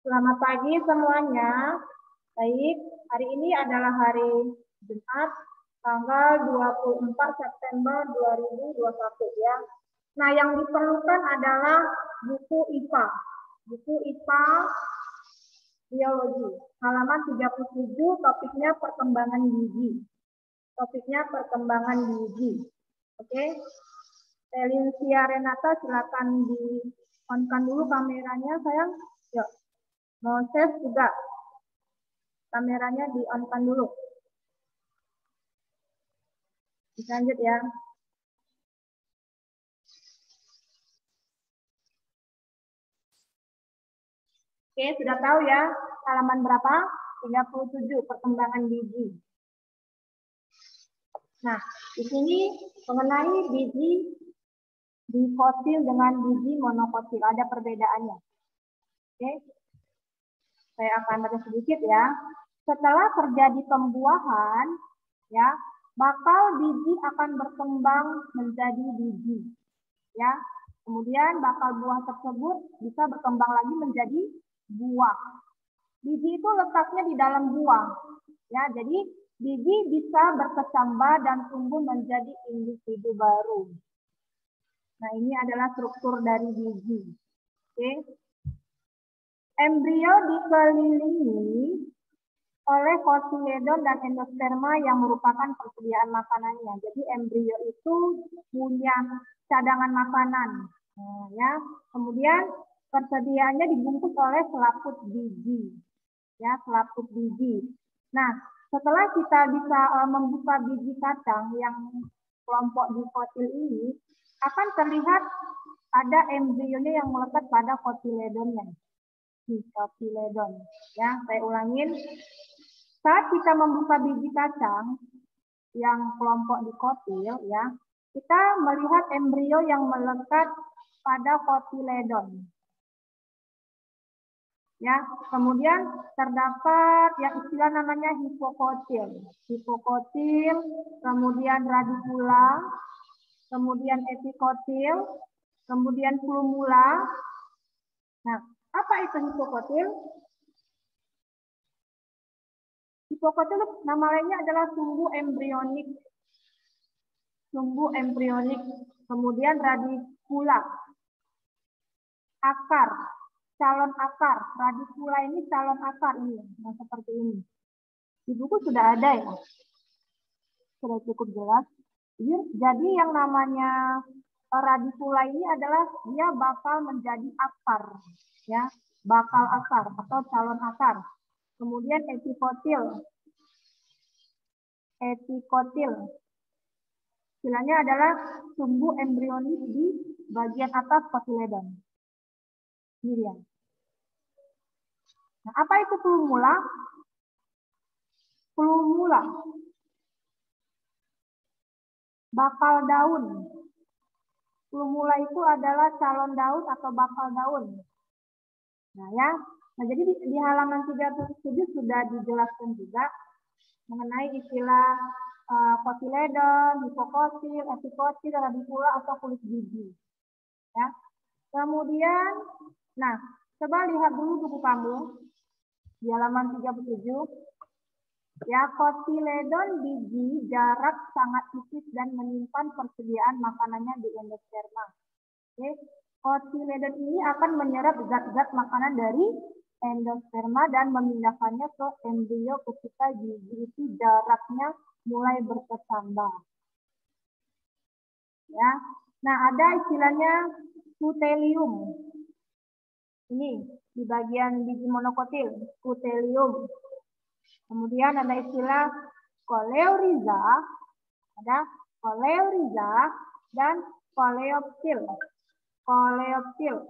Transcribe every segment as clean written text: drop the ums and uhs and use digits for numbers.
Selamat pagi semuanya. Baik, hari ini adalah hari Jumat, tanggal 24 September 2021 ya. Nah, yang diperlukan adalah buku IPA. Buku IPA Biologi, halaman 37, topiknya perkembangan gizi. Oke. Elincia Renata, silakan di-on-kan dulu kameranya, sayang. Yuk. Moses juga kameranya di-on-kan dulu. Lanjut ya. Oke, sudah tahu ya halaman berapa? 37, perkembangan biji. Nah, di sini mengenai biji dikotil dengan biji monokotil, ada perbedaannya. Oke. Saya akan beri sedikit ya. Setelah terjadi pembuahan, ya, bakal biji akan berkembang menjadi biji. Ya. Kemudian bakal buah tersebut bisa berkembang lagi menjadi buah. Biji itu letaknya di dalam buah. Ya, jadi biji bisa berkecambah dan tumbuh menjadi individu baru. Nah, ini adalah struktur dari biji. Oke. Embrio dikelilingi oleh kotiledon dan endosperma yang merupakan persediaan makanannya. Jadi embrio itu punya cadangan makanan. Nah, ya. Kemudian persediaannya dibungkus oleh selaput biji. Ya, selaput biji. Nah, setelah kita bisa membuka biji kacang yang kelompok dikotil ini, akan terlihat ada embrionya yang melekat pada kotiledonnya. Kotiledon. Ya, saya ulangin. Saat kita membuka biji kacang yang kelompok dikotil, ya, kita melihat embrio yang melekat pada kotiledon. Ya, kemudian terdapat yang istilah namanya hipokotil. Hipokotil, kemudian radikula, kemudian epikotil, kemudian plumula. Nah, apa itu hipokotil? Hipokotil nama lainnya adalah sumbu embrionik. Sumbu embrionik. Kemudian radikula. Akar. Calon akar. Radikula ini calon akar ini. Nah, seperti ini. Di buku sudah ada ya. Sudah cukup jelas. Jadi yang namanya radikula ini adalah dia bakal menjadi akar. Ya, bakal akar atau calon akar. Kemudian epikotil. Epikotil. Istilahnya adalah sumbu embrionik di bagian atas kotiledon. Ini dia. Nah, apa itu plumula? Plumula. Bakal daun. Plumula itu adalah calon daun atau bakal daun. Nah, ya. Nah, jadi di halaman 37 sudah dijelaskan juga mengenai istilah kotiledon, hipokotil, epikotil, radikula atau kulit biji. Ya. Kemudian, nah, coba lihat dulu buku kamu di halaman 37. Ya, kotiledon biji jarak sangat tipis dan menyimpan persediaan makanannya di endosperma. Oke. Kotiledon ini akan menyerap zat-zat makanan dari endosperma dan memindahkannya ke embrio ketika biji itu jaraknya mulai berkecambah. Ya. Nah, ada istilahnya kutelium. Ini di bagian biji monokotil, kutelium. Kemudian ada istilah koleoriza, dan koleoptil. Koleoptil.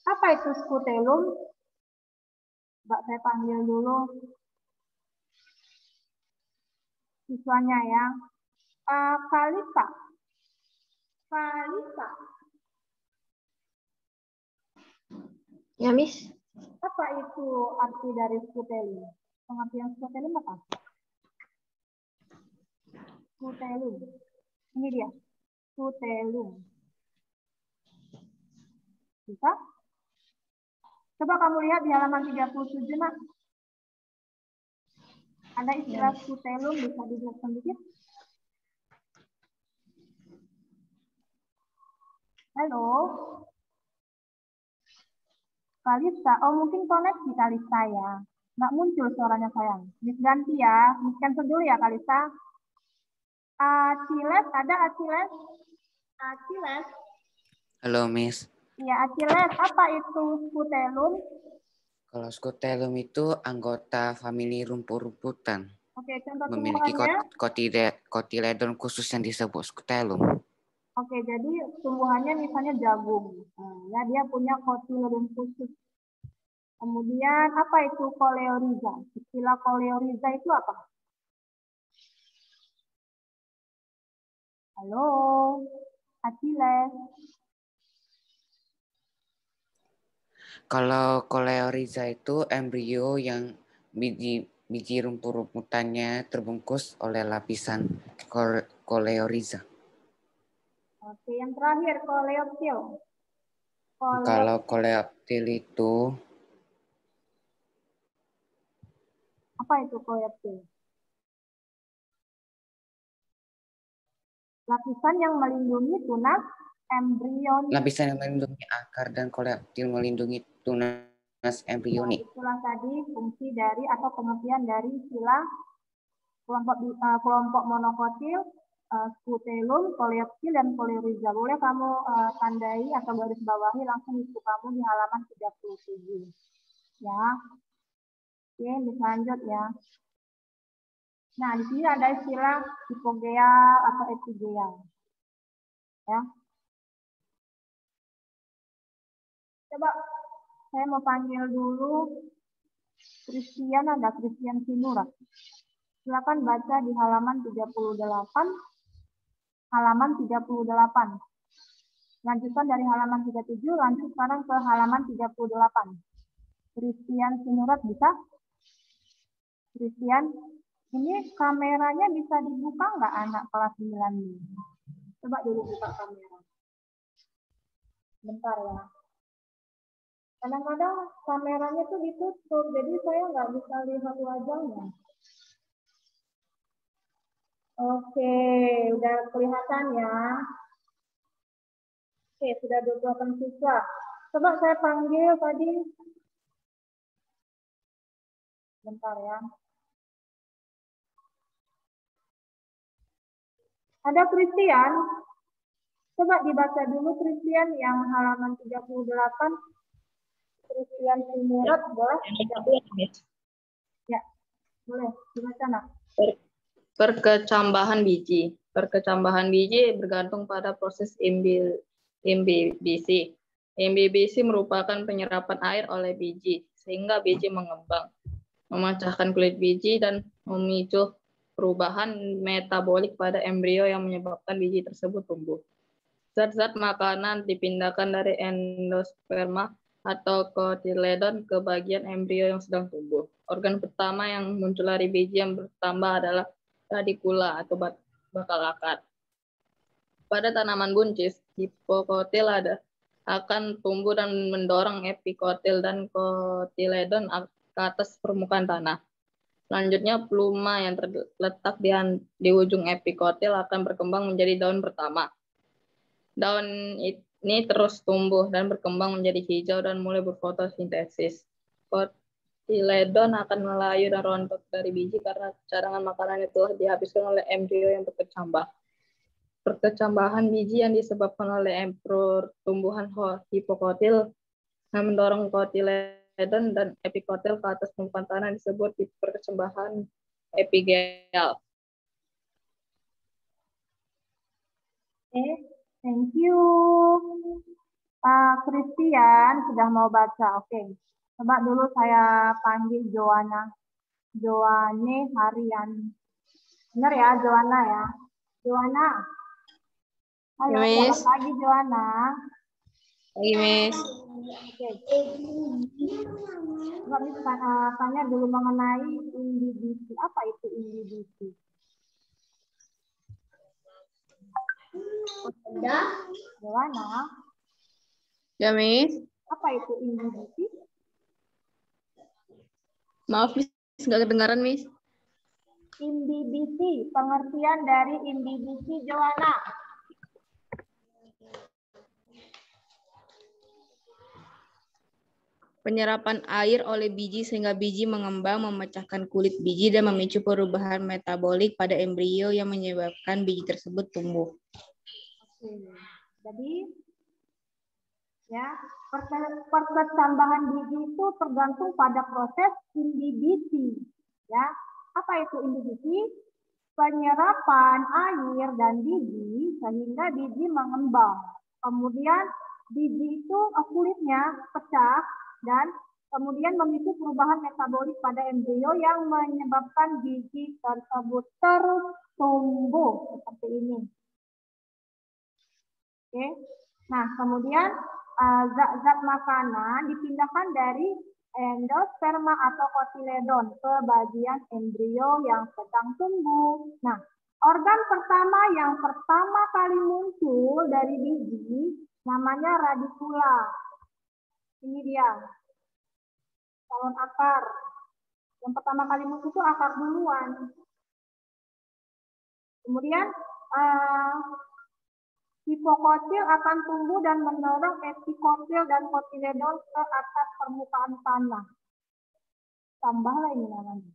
Apa itu skutelum? Mbak, saya panggil dulu siswanya ya. Kalisa. Ya, Miss. Apa itu arti dari skutelum? Pengertian skutelum apa? Skutelum. Ini dia. Skutelum. Bisa? Coba kamu lihat di halaman 37, Nak. Ada istilah skutelum, bisa dijelaskan sedikit? Halo? Kalista, oh mungkin koneksi Kalista ya. Nggak muncul suaranya sayang. Miss ganti ya, Miss cancel dulu ya Kalista. Aciles, ada Aciles? Aciles? Halo, Miss. Iya, Aciles. Apa itu skutelum? Kalau skutelum itu anggota famili rumput-rumputan. Oke, contoh Memiliki tumbuhannya. kotiledon khusus yang disebut skutelum. Oke, jadi tumbuhannya misalnya jagung. Ya, dia punya kotiledon khusus. Kemudian, apa itu koleoriza? Istilah koleoriza itu apa? Halo, Aciles. Kalau koleoriza itu embrio yang biji rumput-rumputannya terbungkus oleh lapisan koleoriza. Oke, yang terakhir koleoptil. Kalau koleoptil itu apa itu koleoptil? Lapisan yang melindungi tunas embrionik. Lapisan yang melindungi akar dan koleoptil melindungi tunas embrionik. Nah, itulah tadi fungsi dari atau pengertian dari istilah kelompok monokotil, skutelum, koleoptil, dan koleoriza. Boleh kamu tandai atau garis bawahi langsung itu kamu di halaman 37. Ya. Oke, bisa lanjut ya. Nah, di sini ada istilah hipogea atau epigea. Ya. Coba saya mau panggil dulu Christian, ada Christian Sinurat. Silakan baca di halaman 38. Halaman 38. Lanjutkan dari halaman 37, lanjut sekarang ke halaman 38. Christian Sinurat bisa? Christian, ini kameranya bisa dibuka nggak anak kelas 9 ini? Coba dulu buka kamera. Bentar ya. Kadang-kadang kameranya tuh ditutup, jadi saya nggak bisa lihat wajahnya. Oke, udah kelihatan ya. Oke, sudah 28 siswa. Coba saya panggil tadi. Bentar ya. Ada Christian. Coba dibaca dulu Christian yang halaman 38. Christian Sinurat, boleh? Ya, boleh. Dibaca, Nak. Perkecambahan biji. Perkecambahan biji bergantung pada proses imbibisi. Imbibisi merupakan penyerapan air oleh biji, sehingga biji mengembang, memecahkan kulit biji, dan memicu perubahan metabolik pada embrio yang menyebabkan biji tersebut tumbuh. Zat-zat makanan dipindahkan dari endosperma atau kotiledon ke bagian embrio yang sedang tumbuh. Organ pertama yang muncul dari biji yang bertambah adalah radikula atau bakal akar. Pada tanaman buncis, hipokotil akan tumbuh dan mendorong epikotil dan kotiledon ke atas permukaan tanah. Selanjutnya, pluma yang terletak di ujung epikotil akan berkembang menjadi daun pertama. Daun ini terus tumbuh dan berkembang menjadi hijau dan mulai berfotosintesis. Kotiledon akan melayu dan rontok dari biji karena cadangan makanan itu telah dihabiskan oleh embrio yang berkecambah. Perkecambahan biji yang disebabkan oleh pertumbuhan hipokotil yang mendorong kotiledon dan epikotil ke atas permukaan tanah disebut perkecambahan epigeal. Oke, thank you. Pak Christian sudah mau baca. Oke. Coba dulu saya panggil Joanna. Joanne Harian. Benar ya, Joanna ya. Joanna. Halo, selamat pagi Joanna. Pagi, Miss. Oke. Coba bisa tanya dulu mengenai imbibisi. Apa itu imbibisi? Joanna. Ya, Miss. Apa itu imbibisi? Maaf, Miss. Nggak kedengaran, Miss. Imbibisi, pengertian dari imbibisi, Joanna. Penyerapan air oleh biji sehingga biji mengembang, memecahkan kulit biji, dan memicu perubahan metabolik pada embrio yang menyebabkan biji tersebut tumbuh. Oke. Jadi, ya, perkecambahan biji itu tergantung pada proses imbibisi. Ya, apa itu imbibisi? Penyerapan air dan biji sehingga biji mengembang. Kemudian biji itu kulitnya pecah dan kemudian memicu perubahan metabolik pada embrio yang menyebabkan biji tersebut terus tumbuh seperti ini. Oke. Nah, kemudian zat-zat makanan dipindahkan dari endosperma atau kotiledon ke bagian embrio yang sedang tumbuh. Nah, organ pertama yang pertama kali muncul dari biji namanya radikula. Ini dia, salon akar. Yang pertama kali muncul itu akar duluan. Kemudian hipokotil akan tumbuh dan mendorong epikotil dan kotiledon ke atas permukaan tanah. Tambahlah ini namanya.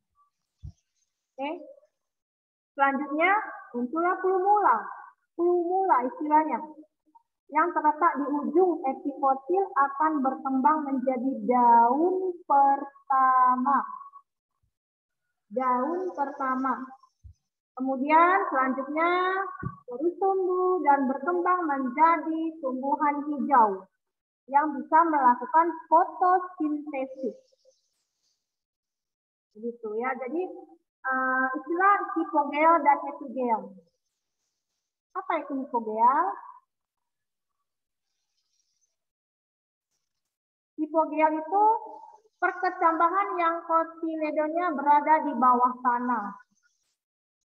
Oke. Selanjutnya muncullah plumula. Plumula istilahnya. Yang terletak di ujung epikotil akan berkembang menjadi daun pertama. Daun pertama. Kemudian selanjutnya terus tumbuh dan berkembang menjadi tumbuhan hijau yang bisa melakukan fotosintesis. Begitu ya. Jadi istilah hipogel dan epigel. Apa itu hipogel? Hipogel itu perkecambahan yang kotiledonnya berada di bawah tanah.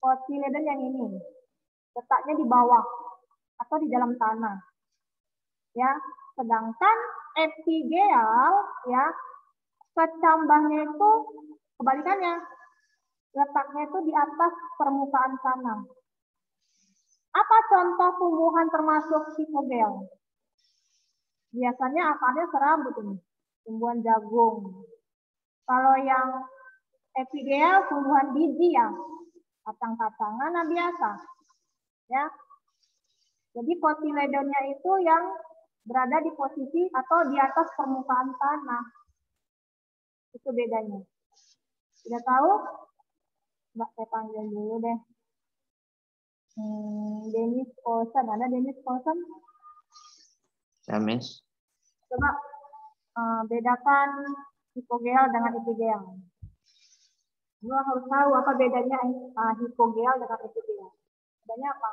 Kotiledon yang ini letaknya di bawah atau di dalam tanah. Ya, sedangkan epigel ya kecambahnya itu kebalikannya. Letaknya itu di atas permukaan tanah. Apa contoh tumbuhan termasuk hipogel? Biasanya akarnya serabut ini, tumbuhan jagung. Kalau yang epigel tumbuhan biji ya, kacang-kacangan biasa. Ya. Jadi kotiledonnya itu yang berada di posisi atau di atas permukaan tanah. Itu bedanya. Sudah tahu? Mbak, saya panggil dulu deh. Dennis Olsen, ada Dennis Olsen? Ya, Miss. Coba bedakan hipogel dengan epigel. Lu harus tahu apa bedanya hipogel dengan epigel. Bedanya apa?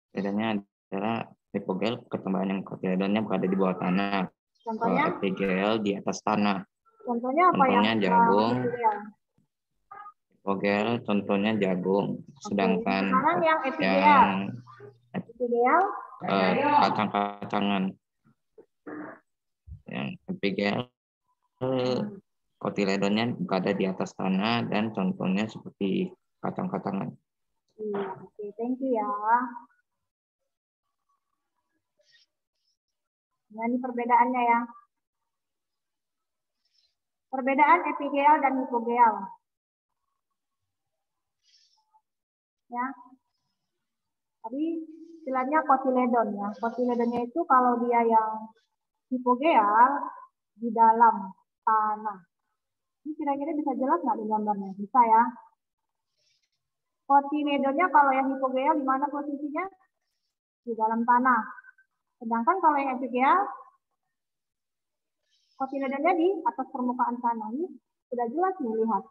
Bedanya adalah hipogel perkembangan yang kotiledonnya berada di bawah tanah. Contohnya? Kalau epigel di atas tanah. Contohnya apa? Contohnya yang jagung. Hipogel contohnya jagung. Sedangkan sekarang yang epigel kacang-kacangan. Yang epigel kotiledonnya berada di atas tanah dan contohnya seperti kacang-kacangan. Oke, thank you ya. Nah, ini perbedaannya ya. Perbedaan epigel dan hipogel. Ya. Tadi istilahnya kotiledon ya. Kotiledonnya itu kalau dia yang hipogel di dalam tanah. Ini kira-kira bisa jelas nggak di gambarnya? Bisa ya. Kotiledonnya kalau yang hipogel di mana posisinya? Di dalam tanah. Sedangkan kalau yang epigel, kotiledonnya di atas permukaan tanah. Ini sudah jelas nih, lihat.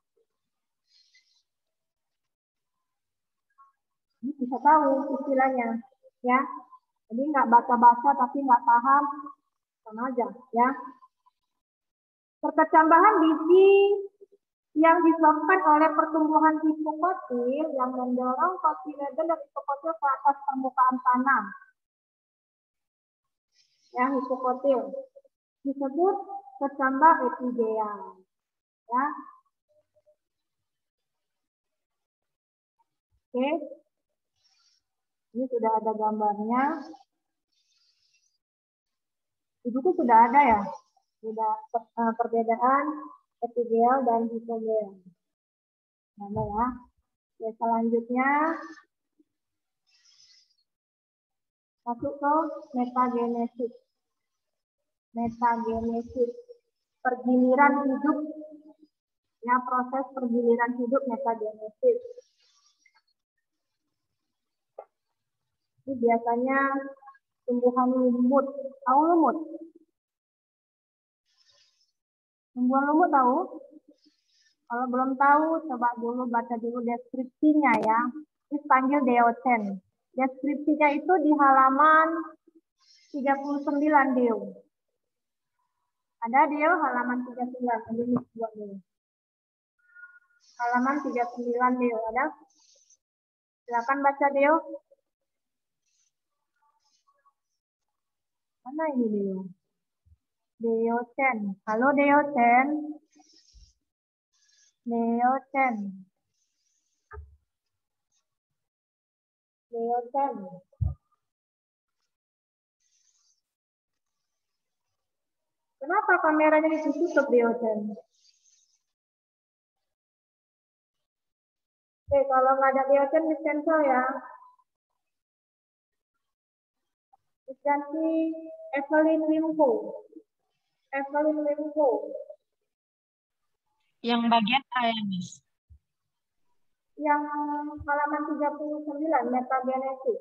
Ini bisa tahu istilahnya, ya. Jadi nggak baca-baca tapi nggak paham, sama aja, ya. Perkecambahan biji yang disebabkan oleh pertumbuhan hipokotil yang mendorong kotiledon dan hipokotil ke atas permukaan tanah. Ya, hipokotil disebut kecambah epidel. Ya. Oke. Ini sudah ada gambarnya. Di buku sudah ada ya. Sudah perbedaan epidel dan hipogel. Nah, ya. Oke, selanjutnya masuk ke metagenesis. Metagenesis, pergiliran hidup. Ya, proses pergiliran hidup metagenesis. Ini biasanya tumbuhan lumut. Tahu lumut? Tumbuhan lumut tahu? Kalau belum tahu, coba dulu baca dulu deskripsinya ya. Ini panggil Deoten. Deskripsinya itu di halaman 39 Deo. Ada Deo halaman 39. Ini buat dulu. Halaman 39 Deo ada? Silakan baca Deo. Mana ini Deo? Deoten. Halo Deoten. Deoten. Deoten. Kenapa kameranya ditutup Deoten? Oke, kalau nggak ada Deoten di cancel ya. Ganti Evelyn Limpo. Evelyn Limpo. Yang bagian A ya, Miss? Yang halaman 39, metagenesis.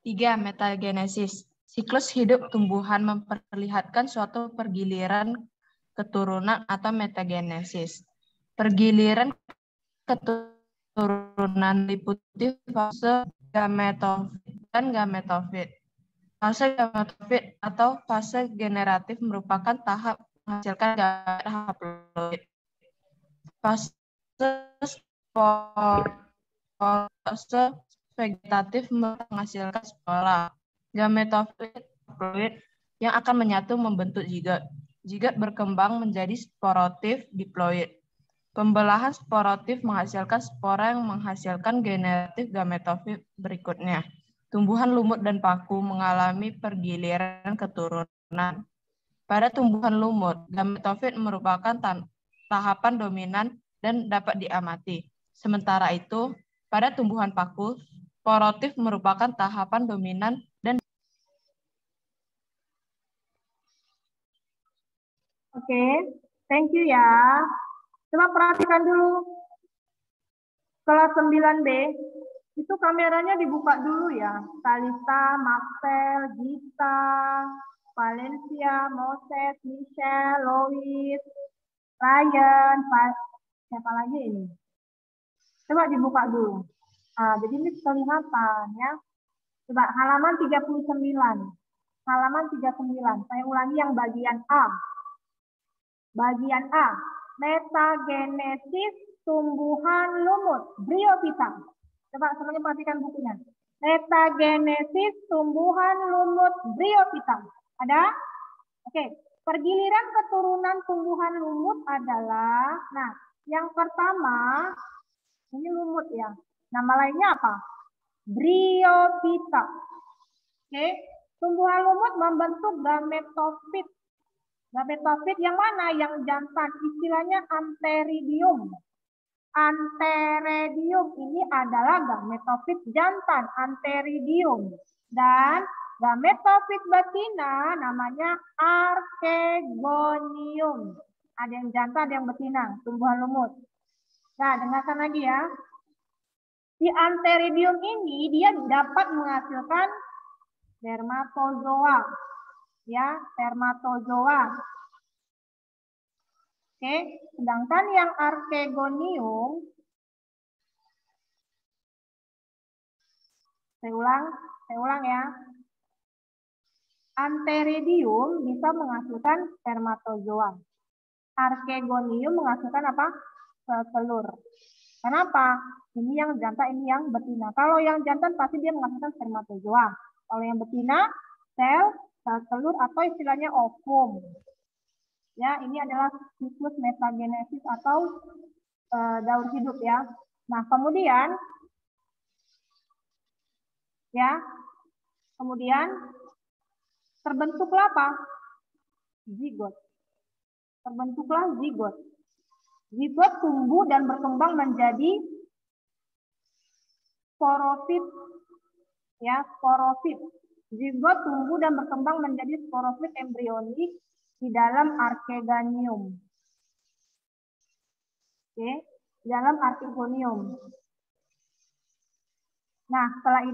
3. Metagenesis. Siklus hidup tumbuhan memperlihatkan suatu pergiliran keturunan atau metagenesis. Pergiliran keturunan meliputi fase gametofit dan gametofit. Fase gametofit atau fase generatif merupakan tahap menghasilkan gamet haploid. Fase vegetatif menghasilkan spora. Gametofit haploid yang akan menyatu membentuk zigot. Zigot berkembang menjadi sporotif diploid. Pembelahan sporotif menghasilkan spora yang menghasilkan generatif gametofit berikutnya. Tumbuhan lumut dan paku mengalami pergiliran keturunan. Pada tumbuhan lumut, gametofit merupakan tahapan dominan dan dapat diamati. Sementara itu, pada tumbuhan paku, sporotif merupakan tahapan dominan dan Oke, thank you ya. Coba perhatikan dulu. Kelas 9B, itu kameranya dibuka dulu ya. Talita, Maxel, Gita, Valencia, Moses, Michelle, Lois, Ryan, siapa lagi ini? Coba dibuka dulu. Nah, jadi ini kelihatan ya. Coba halaman 39. Halaman 39. Saya ulangi yang bagian A. Bagian A. Metagenesis tumbuhan lumut. Bryophyta. Coba semuanya perhatikan bukunya. Metagenesis tumbuhan lumut Bryophyta. Ada? Oke. Pergiliran keturunan tumbuhan lumut adalah, nah, yang pertama, ini lumut ya. Nama lainnya apa? Bryophyta. Oke. Tumbuhan lumut membentuk gametofit. Gametofit yang mana? Yang jantan. Istilahnya antheridium. Antheridium ini adalah gametofit jantan. Antheridium. Dan gametofit betina namanya archegonium. Ada yang jantan, ada yang betina. Tumbuhan lumut. Nah, dengarkan lagi ya. Di antheridium ini dia dapat menghasilkan spermatozoa. Ya, spermatozoa. Oke, sedangkan yang archegonium, saya ulang ya. Antheridium bisa menghasilkan spermatozoa. Arkegonium menghasilkan apa? Telur. Kenapa? Ini yang jantan, ini yang betina. Kalau yang jantan pasti dia menghasilkan spermatozoa. Kalau yang betina, sel telur atau istilahnya ovum. Ya, ini adalah siklus metagenesis atau daur hidup ya. Nah, kemudian terbentuklah apa? Zigot. Terbentuklah zigot. Zigot tumbuh dan berkembang menjadi sporofit. Ya, sporofit. Zigot tumbuh dan berkembang menjadi sporofit embrionik di dalam Archeganium. Oke, di dalam Archegonium. Nah, setelah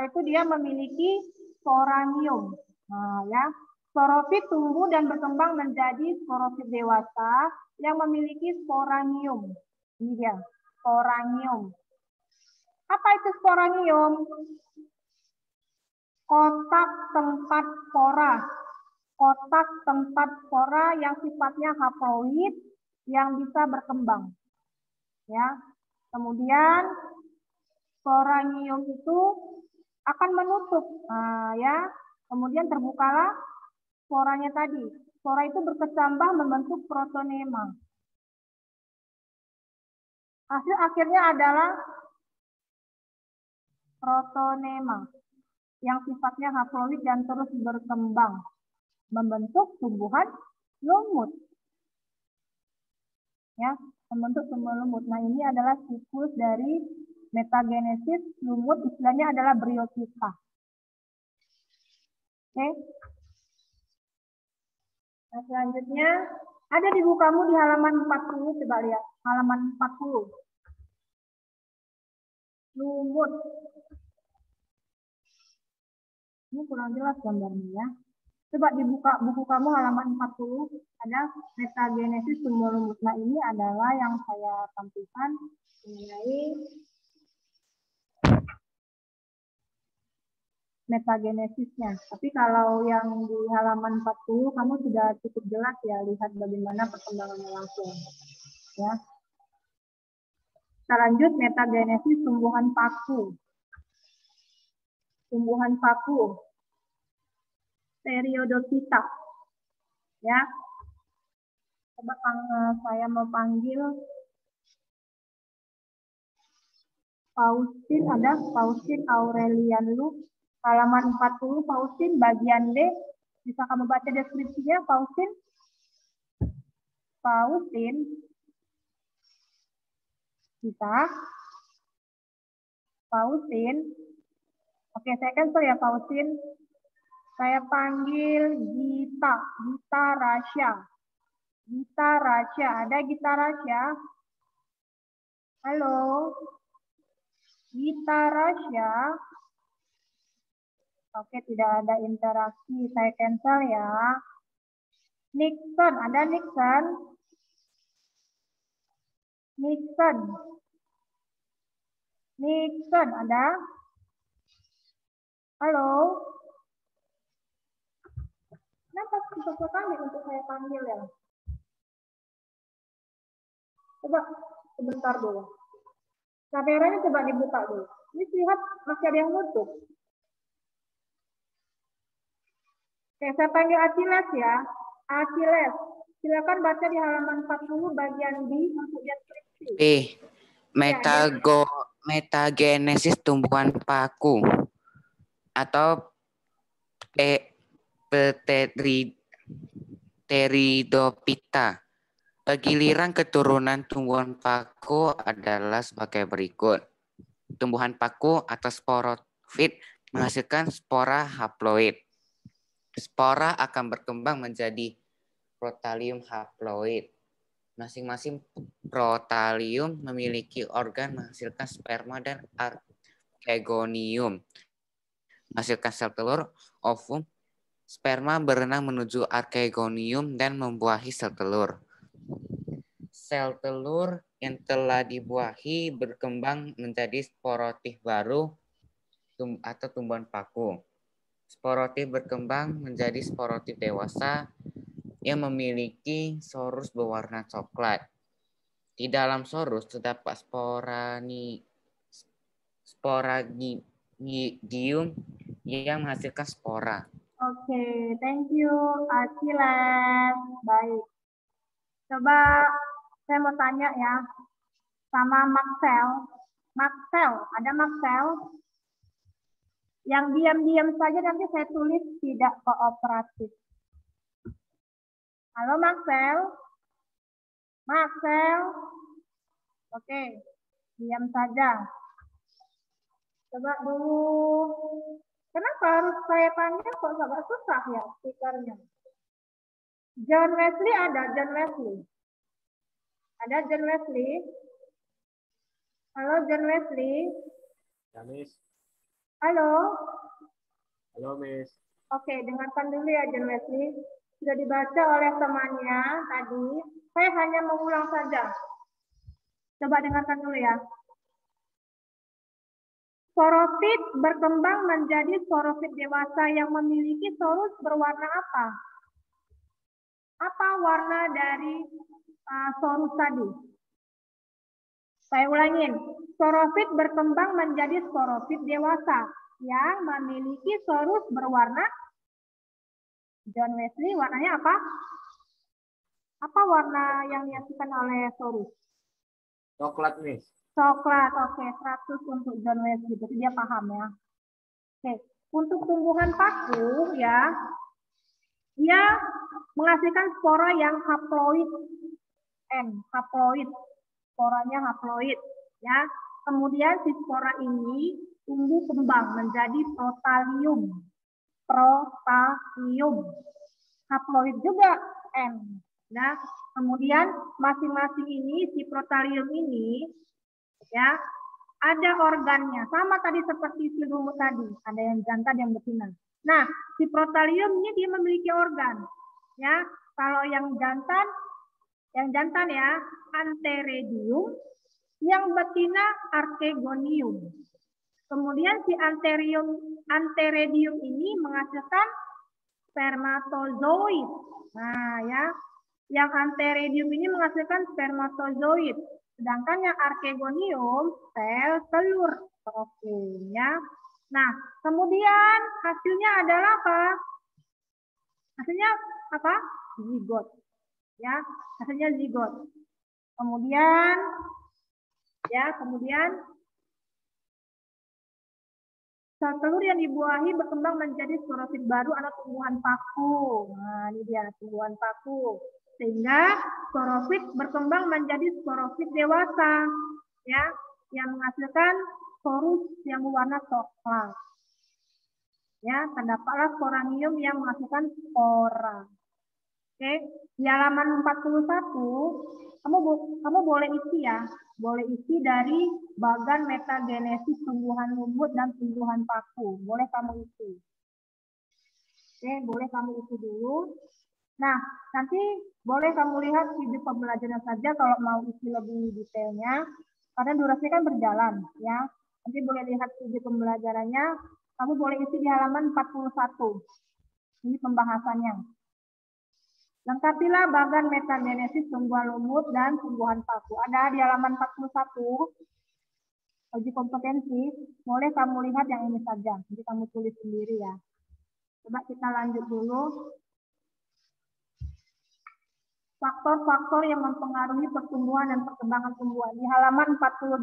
itu dia memiliki sporanium. Nah, ya, sporofit tumbuh dan berkembang menjadi sporofit dewasa yang memiliki sporanium. Ini dia, sporanium. Apa itu sporanium? Kotak tempat spora. Kotak tempat spora yang sifatnya haploid yang bisa berkembang. Ya. Kemudian sporanium itu akan menutup. Nah, ya. Kemudian terbukalah sporanya tadi. Spora itu berkecambah membentuk protonema. Hasil akhirnya adalah protonema yang sifatnya haploid dan terus berkembang membentuk tumbuhan lumut. Ya, membentuk tumbuhan lumut. Nah, ini adalah siklus dari metagenesis lumut, istilahnya adalah briotika. Oke. Nah, selanjutnya ada di buku kamu di halaman 40, coba lihat. Halaman 40. Lumut. Ini kurang jelas gambarnya ya. Coba dibuka buku kamu halaman 40, ada metagenesis tumbuhan lumut. Nah, ini adalah yang saya tampilkan mengenai metagenesisnya. Tapi kalau yang di halaman 40 kamu sudah cukup jelas ya lihat bagaimana perkembangannya langsung. Ya. Kita lanjut metagenesis tumbuhan paku. Tumbuhan paku. Periodophyta. Ya. Coba saya mau panggil Faustin, ada Faustin Aurelian Lu. Halaman 40, Faustin, bagian D. Bisa kamu baca deskripsinya, Faustin? Faustin. Bisa? Faustin. Oke, saya cancel ya, Faustin. Saya panggil Gita. Gita Rasya. Gita Rasya. Ada Gita Rasya? Halo? Gita Rasya? Oke, tidak ada interaksi. Saya cancel ya. Nixon, ada Nixon? Nixon. Nixon, ada? Halo? Kenapa susah sekali untuk saya panggil ya? Coba sebentar dulu. Kameranya coba dibuka dulu. Ini lihat masih ada yang nutup. Oke, saya panggil Achilles ya. Achilles, silakan baca di halaman 40 bagian B untuk deskripsi. Metagenesis tumbuhan paku atau Pteridophyta. Giliran keturunan tumbuhan paku adalah sebagai berikut. Tumbuhan paku atau sporofit menghasilkan spora haploid. Spora akan berkembang menjadi protalium haploid. Masing-masing protalium memiliki organ menghasilkan sperma dan archegonium. Menghasilkan sel telur, ovum. Sperma berenang menuju archegonium dan membuahi sel telur. Sel telur yang telah dibuahi berkembang menjadi sporotif baru atau tumbuhan paku. Sporotif berkembang menjadi sporotif dewasa yang memiliki sorus berwarna coklat. Di dalam sorus terdapat sporangium yang menghasilkan spora. Oke, thank you, Achilles. Baik. Coba saya mau tanya ya, sama Maxel. Maxel, ada Maxel? Yang diam-diam saja nanti saya tulis tidak kooperatif. Halo Maxel? Maxel? Oke, diam saja. Coba dulu. Kenapa harus saya panggil kok agak susah ya speakernya? John Wesley ada, John Wesley. Ada John Wesley? Halo John Wesley? Ya, Miss. Halo? Halo, Miss. Oke, dengarkan dulu ya John Wesley. Sudah dibaca oleh temannya tadi. Saya hanya mengulang saja. Coba dengarkan dulu ya. Sporofit berkembang menjadi sporofit dewasa yang memiliki sorus berwarna apa? Apa warna dari sorus tadi? Saya ulangin. Sporofit berkembang menjadi sporofit dewasa yang memiliki sorus berwarna. John Wesley, warnanya apa? Apa warna yang dihasilkan oleh sorus? Coklat, Miss. Coklat, oke. 100 untuk John Wesley, jadi dia paham ya. Oke, untuk tumbuhan paku ya, dia menghasilkan spora yang haploid N, haploid. Sporanya haploid ya. Kemudian si spora ini tumbuh kembang menjadi protalium. Protalium. Haploid juga N. Nah, kemudian masing-masing ini si protalium ini ya ada organnya sama tadi seperti si lumut tadi, ada yang jantan yang betina. Nah, si protalium ini dia memiliki organ ya. Kalau yang jantan ya anteredium, yang betina archegonium. Kemudian si anteredium ini menghasilkan spermatozoid. Nah, ya, yang anteredium ini menghasilkan spermatozoid. Sedangkan yang archegonium sel telur. Oke, ya. Nah, kemudian hasilnya adalah apa? Hasilnya apa? Zigot. Ya, hasilnya zigot. Kemudian sel telur yang dibuahi berkembang menjadi sporofit baru atau tumbuhan paku. Nah, ini dia tumbuhan paku. Sehingga sporofit berkembang menjadi sporofit dewasa, ya, yang menghasilkan sorus yang berwarna coklat. Ya, terdapatlah sporangium yang menghasilkan spora. Oke, di halaman 41 kamu boleh isi ya, boleh isi dari bagan metagenesis tumbuhan lumut dan tumbuhan paku. Boleh kamu isi. Oke, boleh kamu isi dulu. Nah, nanti boleh kamu lihat video pembelajaran saja kalau mau isi lebih detailnya, karena durasinya kan berjalan, ya. Nanti boleh lihat video pembelajarannya, kamu boleh isi di halaman 41. Ini pembahasannya. Lengkapilah bagan metagenesis tumbuhan lumut dan tumbuhan paku. Ada di halaman 41, uji kompetensi, boleh kamu lihat yang ini saja. Jadi kamu tulis sendiri ya. Coba kita lanjut dulu. Faktor-faktor yang mempengaruhi pertumbuhan dan perkembangan tumbuhan. Di halaman 42.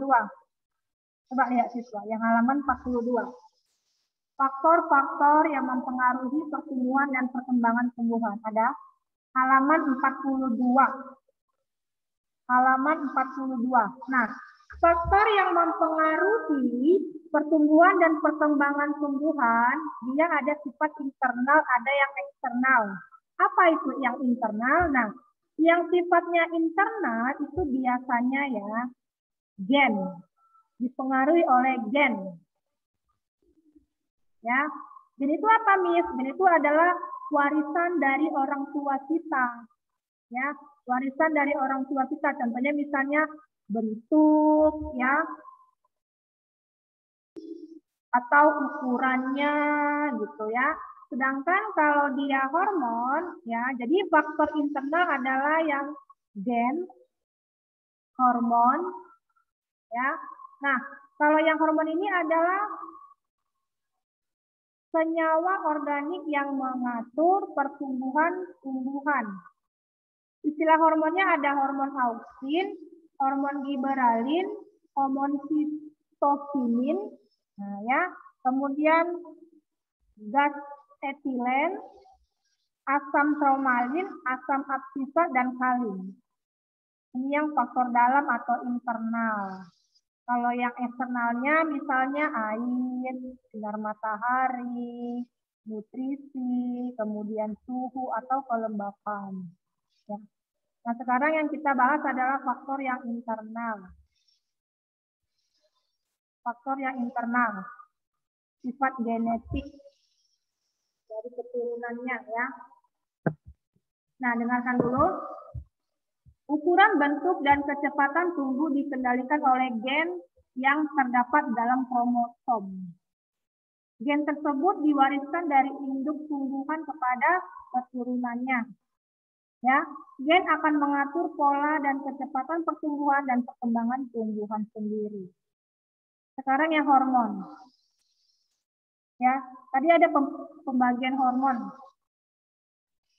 Coba lihat siswa, yang halaman 42. Faktor-faktor yang mempengaruhi pertumbuhan dan perkembangan tumbuhan. Ada halaman 42. Halaman 42. Nah, faktor yang mempengaruhi pertumbuhan dan perkembangan tumbuhan, dia ada sifat internal, ada yang eksternal. Apa itu yang internal? Nah, yang sifatnya internal itu biasanya ya gen, dipengaruhi oleh gen. Ya, gen itu apa, Miss? Gen itu adalah warisan dari orang tua kita. Ya, warisan dari orang tua kita. Contohnya misalnya bentuk, ya, atau ukurannya, gitu ya. sedangkan kalau dia hormon, ya, jadi faktor internal adalah yang gen, hormon, ya. Nah, kalau yang hormon ini adalah senyawa organik yang mengatur pertumbuhan tumbuhan. Istilah hormonnya ada hormon auksin, hormon giberalin, hormon sitokinin, nah ya, kemudian gas etilen, asam traumalin, asam absisat, dan kalin. Ini yang faktor dalam atau internal. Kalau yang eksternalnya misalnya air, sinar matahari, nutrisi, kemudian suhu atau kelembapan. Ya. Nah, sekarang yang kita bahas adalah faktor yang internal. Faktor yang internal, sifat genetik dari keturunannya, ya. Nah, dengarkan dulu. Ukuran, bentuk, dan kecepatan tumbuh dikendalikan oleh gen yang terdapat dalam kromosom. Gen tersebut diwariskan dari induk tumbuhan kepada keturunannya. Ya, gen akan mengatur pola dan kecepatan pertumbuhan dan perkembangan tumbuhan sendiri. Sekarang yang hormon. Ya, tadi ada pembagian hormon.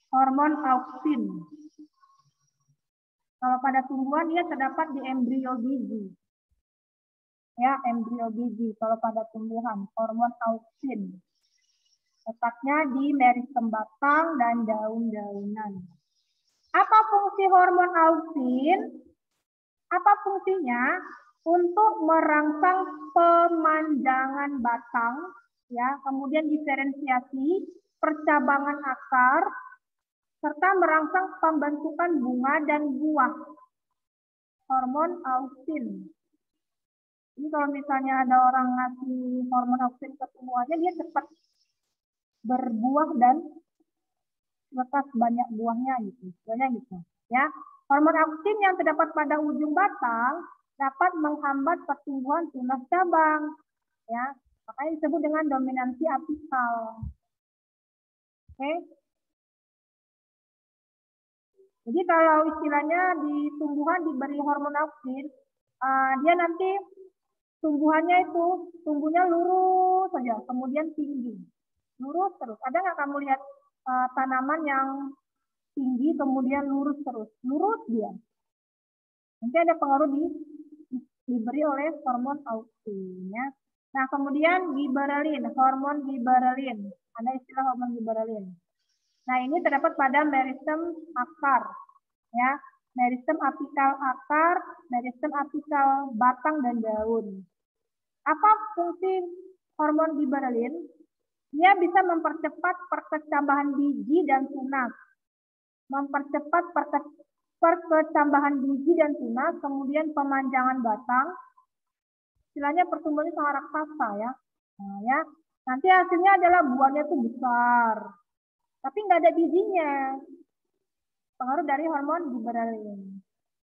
Hormon auksin. Kalau pada tumbuhan dia terdapat di embrio biji. Ya, embrio biji. Kalau pada tumbuhan, hormon auksin. Letaknya di meristem batang dan daun-daunan. Apa fungsi hormon auksin? Apa fungsinya? Untuk merangsang pemanjangan batang, ya, kemudian diferensiasi, percabangan akar, serta merangsang pembentukan bunga dan buah. Hormon auksin. Ini kalau misalnya ada orang ngasih hormon auksin ke tumbuhannya, dia cepat berbuah dan lekas banyak buahnya gitu. Gitu. Ya. Hormon auksin yang terdapat pada ujung batang dapat menghambat pertumbuhan tunas cabang. Ya. Makanya disebut dengan dominansi apikal. Oke. Jadi kalau istilahnya di tumbuhan diberi hormon auksin, dia nanti tumbuhannya itu tumbuhnya lurus saja, kemudian tinggi, lurus terus. Ada nggak kamu lihat tanaman yang tinggi kemudian lurus terus, lurus dia? Nanti ada pengaruh diberi oleh hormon auksin. Ya. Nah kemudian giberelin, hormon giberelin, ada istilah hormon giberelin. Nah, ini terdapat pada meristem akar, ya, meristem apikal akar, meristem apikal batang dan daun. Apa fungsi hormon giberelin? Dia bisa mempercepat perkecambahan biji dan tunas, mempercepat perkecambahan biji dan tunas, kemudian pemanjangan batang. Istilahnya pertumbuhannya sangat raksasa, ya. Nah, ya, nanti hasilnya adalah buahnya itu besar. Tapi nggak ada bijinya. Pengaruh dari hormon giberelin.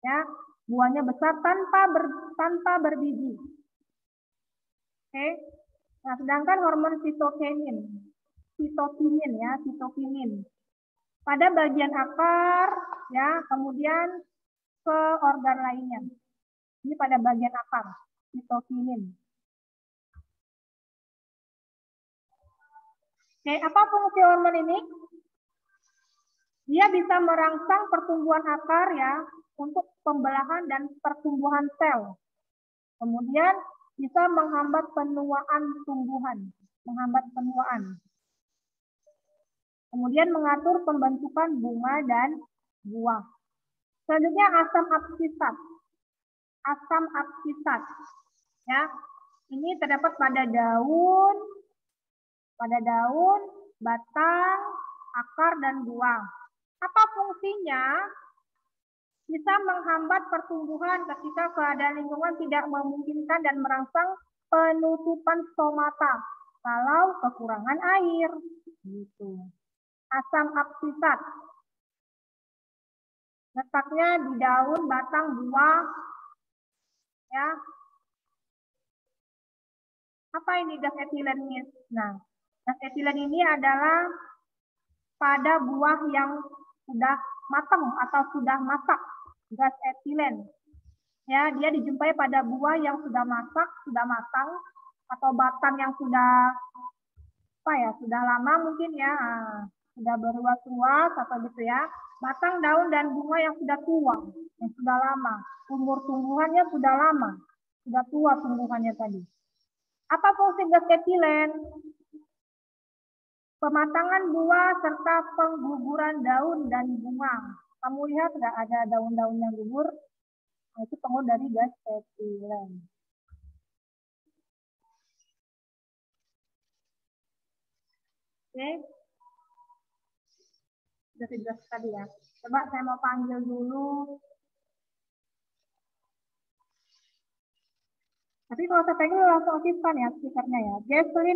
Ya, buahnya besar tanpa berbiji. Oke. Nah, sedangkan hormon sitokinin ya, sitokinin. Pada bagian akar ya, kemudian ke organ lainnya. Ini pada bagian akar, sitokinin. Oke, apa fungsi hormon ini? Dia bisa merangsang pertumbuhan akar ya untuk pembelahan dan pertumbuhan sel. Kemudian bisa menghambat penuaan tumbuhan, menghambat penuaan. Kemudian mengatur pembentukan bunga dan buah. Selanjutnya asam absisat. Asam absisat. Ya, ini terdapat pada daun, batang, akar dan buah. Apa fungsinya? Bisa menghambat pertumbuhan ketika keadaan lingkungan tidak memungkinkan dan merangsang penutupan stomata kalau kekurangan air. Gitu. Asam absisat. Letaknya di daun, batang, buah. Ya. Apa ini gas etilennya? Nah, Gas etilen ini adalah pada buah yang sudah matang atau sudah masak, gas etilen. Ya, dia dijumpai pada buah yang sudah masak, sudah matang, atau batang yang sudah sudah lama mungkin ya, sudah beruas-uas atau gitu ya. Batang, daun, dan bunga yang sudah tua, yang sudah lama. Umur tumbuhannya sudah lama, sudah tua tumbuhannya tadi. Apa fungsi gas etilen? Pematangan buah serta pengguguran daun dan bunga. Kamu lihat nggak ada daun-daun yang gugur? Nah, itu pengaruh dari gas etilen. Oke. Sudah jelas tadi ya. Coba saya mau panggil dulu. Tapi kalau saya panggil langsung aktifkan ya speakernya ya. Jesslyn